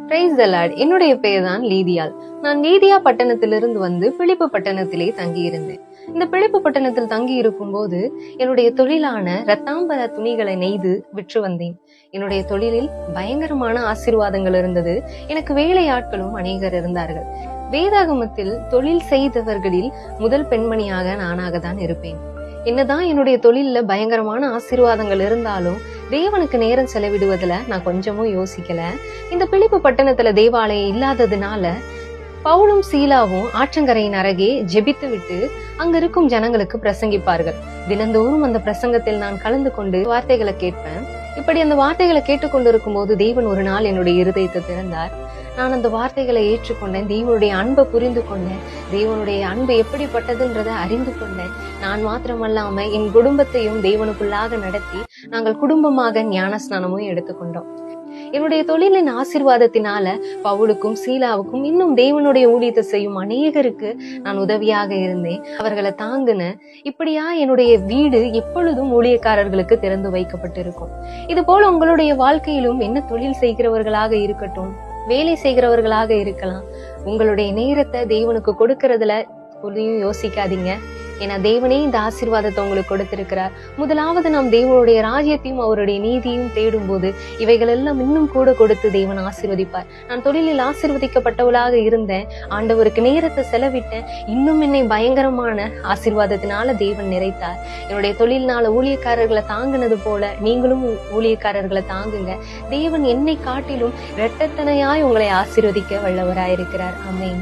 Praise the Lord. என்னுடைய பெயர் தான் லீதியாள். நான் லீதியா பட்டணத்திலிருந்து வந்து பிலிப்பு பட்டணத்திலே தங்கி இருந்தேன். இந்த பிலிப்பு பட்டணத்தில் தங்கி இருக்கும் போது என்னுடைய தொழிலான ரத்தாம்பர துணிகளை நெய்து விற்று வந்தேன். என்னுடைய தொழிலில் பயங்கரமான ஆசீர்வாதங்கள் இருந்தது. எனக்கு வேலையாட்களும் அநேகர் இருந்தார்கள். வேதாகமத்தில் தொழில் செய்தவர்களில் முதல் பெண்மணியாக நானாக தான் இருப்பேன். என்னதான் என்னுடைய தொழில்ல பயங்கரமான ஆசீர்வாதங்கள் இருந்தாலும் தேவனுக்கு நேரம் செலவிடுவதுல நான் கொஞ்சமும் யோசிக்கல. இந்த பிலிப்பு பட்டணத்துல தேவாலயம் இல்லாததுனால பவுலும் சீலாவும் ஆற்றங்கரையின் அருகே ஜெபித்து விட்டு அங்க இருக்கும் ஜனங்களுக்கு பிரசங்கிப்பார்கள். தினந்தோறும் அந்த பிரசங்கத்தில் நான் கலந்து கொண்டு வார்த்தைகளை கேட்பேன். இப்படி அந்த வார்த்தைகளை கேட்டுக்கொண்டிருக்கும் போது தேவன் ஒரு நாள் என்னுடைய இருதயத்தை திறந்தார். நான் அந்த வார்த்தைகளை ஏற்றுக்கொண்டேன். தேவனுடைய அன்பை புரிந்து கொண்டேன். தேவனுடைய அன்பு எப்படிப்பட்டதுன்றதை அறிந்து கொண்டேன். நான் மாத்திரமல்லாம என் குடும்பத்தையும் தேவனுக்குள்ளாக நடத்தி நாங்கள் குடும்பமாக ஞான ஸ்நானமும் எடுத்துக்கொண்டோம். என்னுடைய தொழிலின் ஆசீர்வாதத்தினால பவுலுக்கும் சீலாவுக்கும் இன்னும் தேவனுடைய ஊழியத்தை செய்யும் அநேகருக்கு நான் உதவியாக இருந்தேன். அவர்களை தாங்கின. இப்படியா என்னுடைய வீடு எப்பொழுதும் ஊழியக்காரர்களுக்கு திறந்து வைக்கப்பட்டிருக்கும். இது போல உங்களுடைய வாழ்க்கையிலும் என்ன தொழில் செய்கிறவர்களாக இருக்கட்டும், வேலை செய்கிறவர்களாக இருக்கலாம், உங்களுடைய நேரத்தை தேவனுக்கு கொடுக்கறதுல ஒன்றையும் யோசிக்காதீங்க. ஏன்னா தேவனே இந்த ஆசீர்வாதத்தை உங்களுக்கு கொடுத்திருக்கிறார். முதலாவது நாம் தேவனுடைய ராஜ்யத்தையும் அவருடைய நீதியும் தேடும் போது இவைகள் எல்லாம் இன்னும் கூட கொடுத்து தேவன் ஆசீர்வதிப்பார். நான் தொழிலில் ஆசீர்வதிக்கப்பட்டவளாக இருந்தேன். ஆண்டவருக்கு நேரத்தை செலவிட்டேன். இன்னும் என்னை பயங்கரமான ஆசீர்வாதத்தினால தேவன் நிறைத்தார். என்னுடைய தொழில்னால ஊழியக்காரர்களை தாங்கினது போல நீங்களும் ஊழியக்காரர்களை தாங்குங்க. தேவன் என்னை காட்டிலும் இரட்டத்தனையாய் உங்களை ஆசீர்வதிக்க வல்லவராயிருக்கிறார். ஆமென்.